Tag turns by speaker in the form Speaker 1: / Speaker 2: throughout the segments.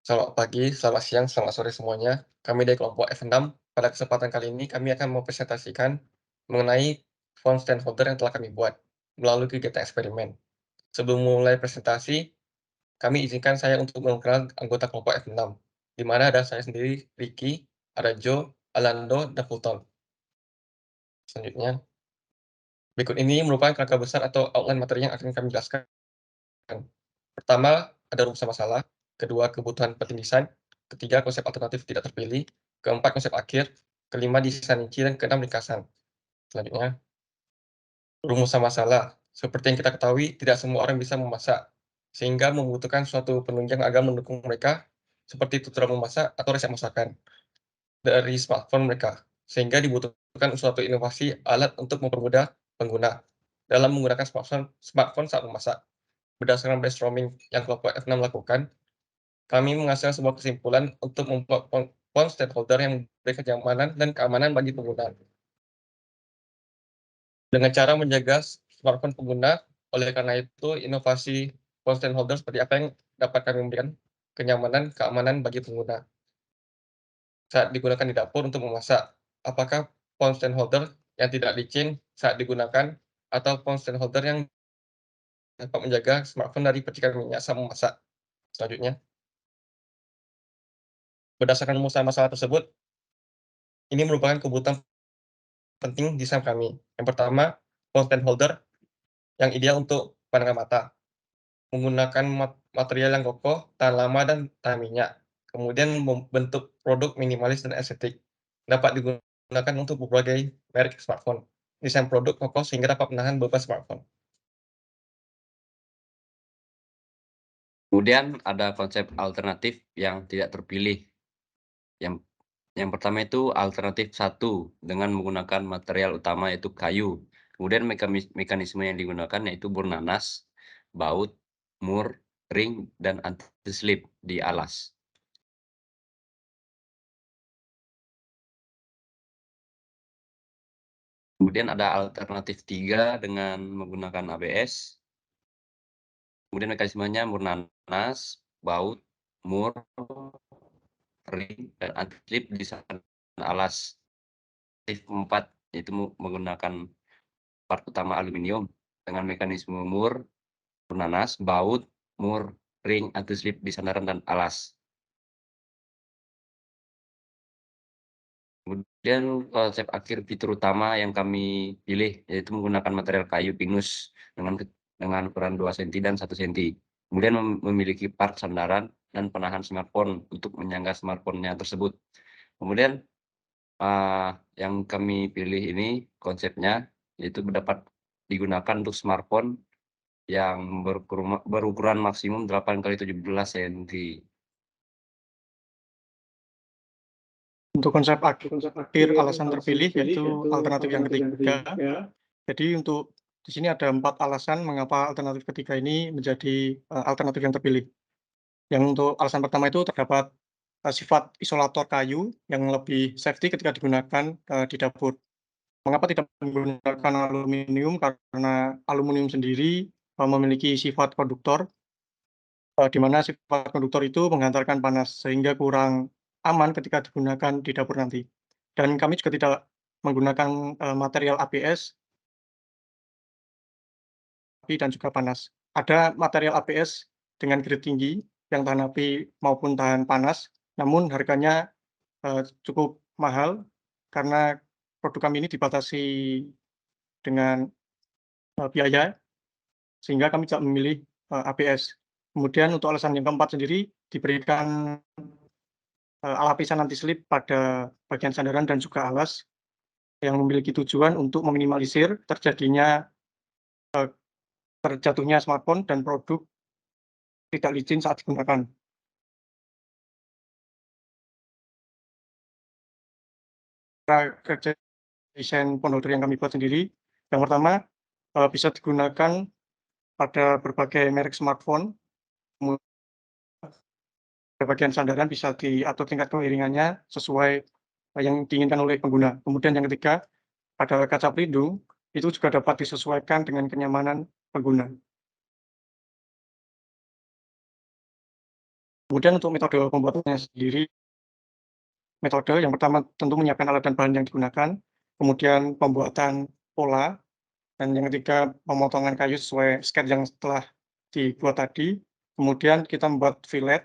Speaker 1: Selamat pagi, selamat siang, selamat sore semuanya. Kami dari kelompok F6, pada kesempatan kali ini kami akan mempresentasikan mengenai form stakeholder yang telah kami buat melalui kegiatan eksperimen. Sebelum mulai presentasi, kami izinkan saya untuk mengenal anggota kelompok F6, di mana ada saya sendiri, Ricky, ada Joe, Alando, dan Fulton. Selanjutnya, berikut ini merupakan kerangka besar atau outline materi yang akan kami jelaskan. Pertama, ada rumusan masalah. Kedua, kebutuhan penting desain. Ketiga, konsep alternatif tidak terpilih. Keempat, konsep akhir. Kelima, desain rinci. Dan keenam, ringkasan. Selanjutnya, rumusan masalah. Seperti yang kita ketahui, tidak semua orang bisa memasak, sehingga membutuhkan suatu penunjang agar mendukung mereka, seperti tutorial memasak atau resep masakan dari smartphone mereka, sehingga dibutuhkan suatu inovasi alat untuk mempermudah pengguna dalam menggunakan smartphone saat memasak. Berdasarkan brainstorming yang kelompok F6 lakukan, kami menghasilkan sebuah kesimpulan untuk membuat font stakeholder yang memberikan kenyamanan dan keamanan bagi pengguna. Dengan cara menjaga smartphone pengguna, oleh karena itu inovasi font stakeholder seperti apa yang dapat kami memberikan kenyamanan, keamanan bagi pengguna saat digunakan di dapur untuk memasak. Apakah font stakeholder yang tidak licin saat digunakan atau font stakeholder yang dapat menjaga smartphone dari percikan minyak saat memasak. Selanjutnya, berdasarkan rumusan masalah tersebut, ini merupakan kebutuhan penting desain kami. Yang pertama, content holder yang ideal untuk pandangan mata, menggunakan material yang kokoh, tahan lama, dan tahan minyak. Kemudian membentuk produk minimalis dan estetik. Dapat digunakan untuk berbagai merek smartphone. Desain produk kokoh sehingga dapat menahan beban smartphone.
Speaker 2: Kemudian ada konsep alternatif yang tidak terpilih. Yang yang pertama itu alternatif 1 dengan menggunakan material utama yaitu kayu. Kemudian mekanisme yang digunakan yaitu bor nanas, baut, mur, ring, dan anti-slip di alas. Kemudian ada alternatif 3 dengan menggunakan ABS. Kemudian mekanismenya mur nanas, baut, mur, ring, dan anti-slip di sana alas. Alternatif 4 yaitu menggunakan part utama aluminium dengan mekanisme mur nanas, baut, mur, ring, anti-slip di sandaran dan alas. Kemudian konsep akhir fitur utama yang kami pilih yaitu menggunakan material kayu pinus dengan ukuran 2 cm dan 1 cm. Kemudian memiliki part sandaran dan penahan smartphone untuk menyangga smartphone-nya tersebut. Kemudian yang kami pilih ini konsepnya yaitu dapat digunakan untuk smartphone yang berukuran maksimum 8 kali 17 cm.
Speaker 3: Untuk konsep akhir alasan terpilih yaitu alternatif yang ketiga. Jadi untuk di sini ada 4 alasan mengapa alternatif ketiga ini menjadi, alternatif yang terpilih. Yang untuk alasan pertama itu terdapat, sifat isolator kayu yang lebih safety ketika digunakan, di dapur. Mengapa tidak menggunakan aluminium? Karena aluminium sendiri, memiliki sifat konduktor, di mana sifat konduktor itu menghantarkan panas sehingga kurang aman ketika digunakan di dapur nanti. Dan kami juga tidak menggunakan, material ABS api dan juga panas. Ada material ABS dengan grade tinggi yang tahan api maupun tahan panas, namun harganya, cukup mahal karena produk kami ini dibatasi dengan, biaya, sehingga kami tidak memilih, ABS. Kemudian untuk alasan yang keempat sendiri diberikan, lapisan anti slip pada bagian sandaran dan juga alas yang memiliki tujuan untuk meminimalisir terjadinya, terjatuhnya smartphone dan produk tidak licin saat digunakan. Cara kerja desain phone holder yang kami buat sendiri, yang pertama, bisa digunakan pada berbagai merek smartphone, bagian sandaran bisa diatur tingkat kemiringannya sesuai, yang diinginkan oleh pengguna. Kemudian yang ketiga, pada kaca pelindung, itu juga dapat disesuaikan dengan kenyamanan pengguna. Kemudian untuk metode pembuatannya sendiri, metode yang pertama tentu menyiapkan alat dan bahan yang digunakan, kemudian pembuatan pola, dan yang ketiga pemotongan kayu sesuai sketch yang telah dibuat tadi. Kemudian kita membuat fillet,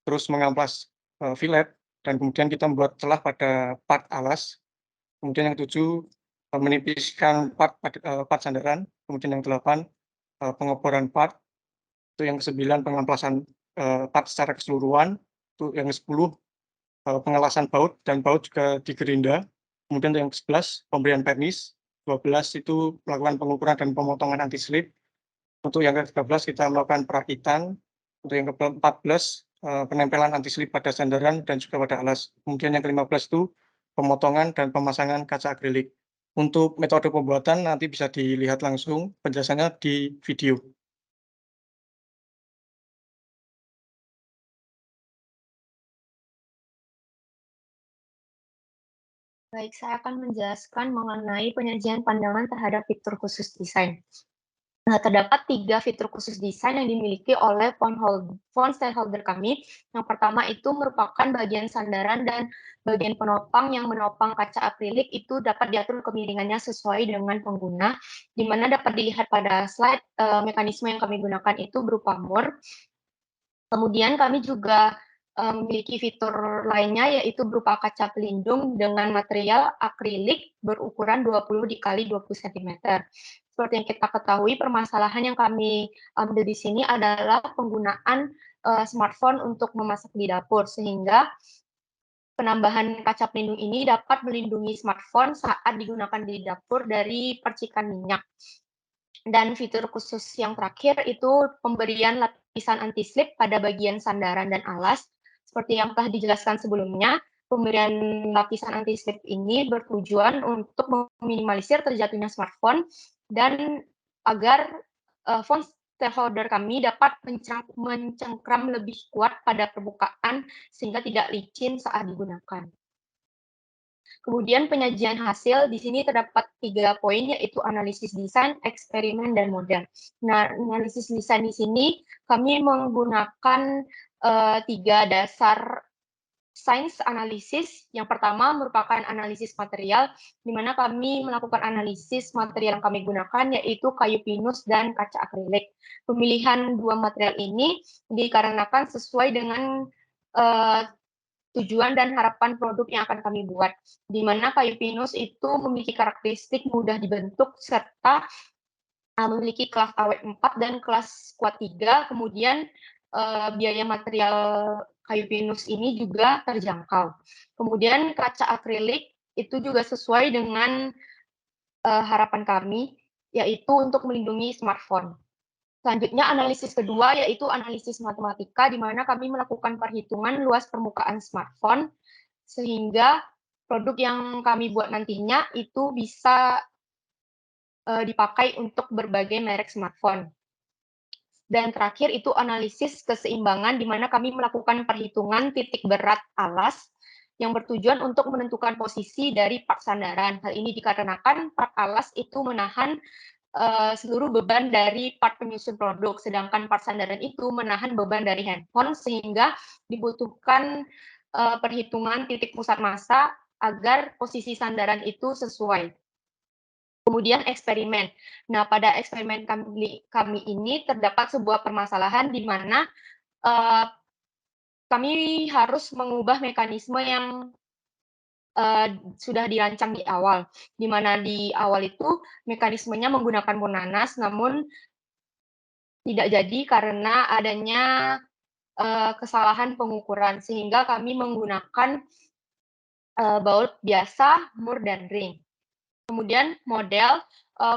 Speaker 3: terus mengamplas fillet, dan kemudian kita membuat celah pada part alas. Kemudian yang 7 menipiskan part sandaran. Kemudian yang 8 pengeboran part. Itu yang ke-9 pengamplasan part secara keseluruhan. Itu yang ke-10 pengelasan baut, dan baut juga digerinda. Kemudian yang ke-11 pemberian vernis. 12 itu melakukan pengukuran dan pemotongan anti slip. Untuk yang ke-13 kita melakukan perakitan. Untuk yang ke-14 penempelan anti slip pada sandaran dan juga pada alas. Kemudian yang ke-15 itu pemotongan dan pemasangan kaca akrilik. Untuk metode pembuatan nanti bisa dilihat langsung penjelasannya di video.
Speaker 4: Baik, saya akan menjelaskan mengenai penyajian pandangan terhadap fitur khusus desain. Nah, terdapat 3 fitur khusus desain yang dimiliki oleh font stakeholder kami. Yang pertama itu merupakan bagian sandaran dan bagian penopang yang menopang kaca akrilik itu dapat diatur kemiringannya sesuai dengan pengguna, di mana dapat dilihat pada slide mekanisme yang kami gunakan itu berupa mur. Kemudian kami juga memiliki fitur lainnya yaitu berupa kaca pelindung dengan material akrilik berukuran 20 x 20 cm. Seperti yang kita ketahui, permasalahan yang kami ambil di sini adalah penggunaan smartphone untuk memasak di dapur, sehingga penambahan kaca pelindung ini dapat melindungi smartphone saat digunakan di dapur dari percikan minyak. Dan fitur khusus yang terakhir itu pemberian lapisan anti-slip pada bagian sandaran dan alas. Seperti yang telah dijelaskan sebelumnya, pemberian lapisan anti-slip ini bertujuan untuk meminimalisir terjatuhnya smartphone dan agar font stakeholder kami dapat mencengkram lebih kuat pada permukaan sehingga tidak licin saat digunakan. Kemudian penyajian hasil di sini terdapat 3 poin, yaitu analisis desain, eksperimen, dan model. Nah, analisis desain di sini kami menggunakan 3 dasar sains analisis. Yang pertama merupakan analisis material, di mana kami melakukan analisis material yang kami gunakan, yaitu kayu pinus dan kaca akrilik. Pemilihan 2 material ini dikarenakan sesuai dengan tujuan dan harapan produk yang akan kami buat, di mana kayu pinus itu memiliki karakteristik mudah dibentuk serta memiliki kelas awet 4 dan kelas kuat 3, kemudian biaya material kayu pinus ini juga terjangkau. Kemudian kaca akrilik itu juga sesuai dengan harapan kami, yaitu untuk melindungi smartphone. Selanjutnya analisis kedua yaitu analisis matematika, di mana kami melakukan perhitungan luas permukaan smartphone sehingga produk yang kami buat nantinya itu bisa dipakai untuk berbagai merek smartphone. Dan terakhir itu analisis keseimbangan, di mana kami melakukan perhitungan titik berat alas yang bertujuan untuk menentukan posisi dari part sandaran. Hal ini dikarenakan part alas itu menahan seluruh beban dari part penyusun produk, sedangkan part sandaran itu menahan beban dari handphone, sehingga dibutuhkan perhitungan titik pusat massa agar posisi sandaran itu sesuai. Kemudian eksperimen. Nah, pada eksperimen kami ini terdapat sebuah permasalahan di mana kami harus mengubah mekanisme yang sudah dirancang di awal, di mana di awal itu mekanismenya menggunakan mur nanas, namun tidak jadi karena adanya kesalahan pengukuran, sehingga kami menggunakan baut biasa, mur, dan ring. Kemudian model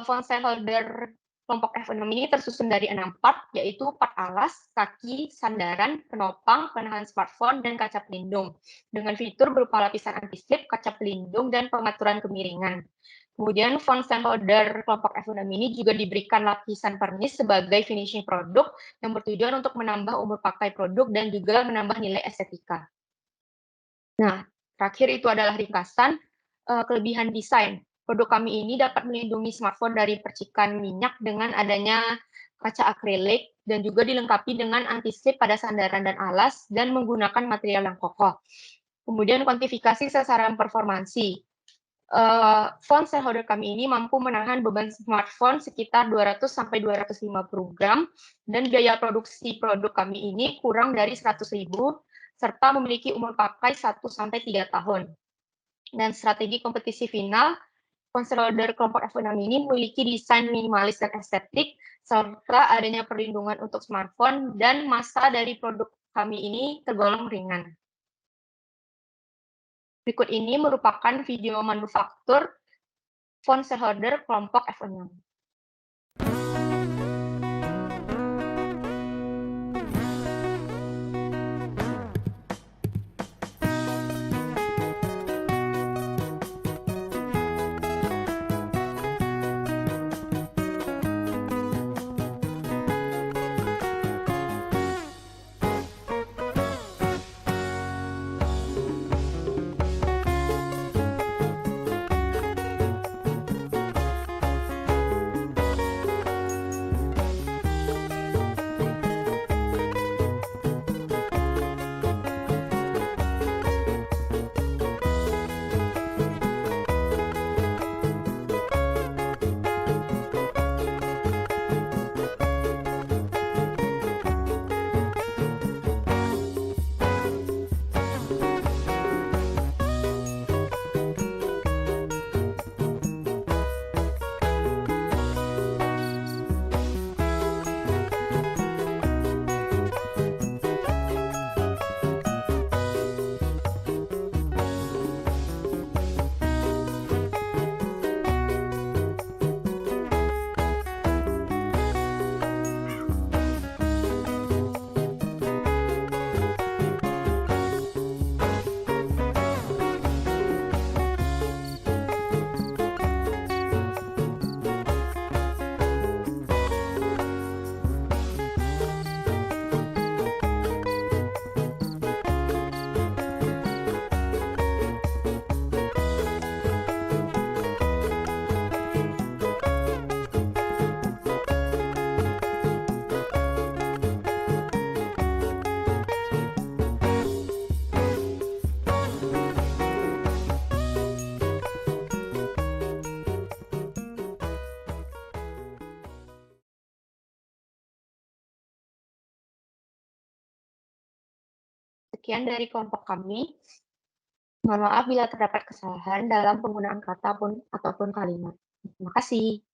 Speaker 4: font stakeholder kelompok F6 ini tersusun dari 6 part, yaitu part alas, kaki, sandaran, penopang, penahan smartphone, dan kaca pelindung. Dengan fitur berupa lapisan anti-slip, kaca pelindung, dan pengaturan kemiringan. Kemudian font stakeholder kelompok F6 ini juga diberikan lapisan vernis sebagai finishing produk yang bertujuan untuk menambah umur pakai produk dan juga menambah nilai estetika. Nah, terakhir itu adalah ringkasan kelebihan desain. Produk kami ini dapat melindungi smartphone dari percikan minyak dengan adanya kaca akrilik dan juga dilengkapi dengan anti-slip pada sandaran dan alas, dan menggunakan material yang kokoh. Kemudian kuantifikasi sasaran performansi. Phone stakeholder kami ini mampu menahan beban smartphone sekitar 200-250 gram, dan biaya produksi produk kami ini kurang dari 100.000, serta memiliki umur pakai 1-3 tahun. Dan strategi kompetisi final, phone stakeholder kelompok F6 ini memiliki desain minimalis dan estetik, serta adanya perlindungan untuk smartphone, dan massa dari produk kami ini tergolong ringan. Berikut ini merupakan video manufaktur phone stakeholder kelompok F6. Sekian dari kelompok kami. Mohon maaf bila terdapat kesalahan dalam penggunaan kata ataupun kalimat. Terima kasih.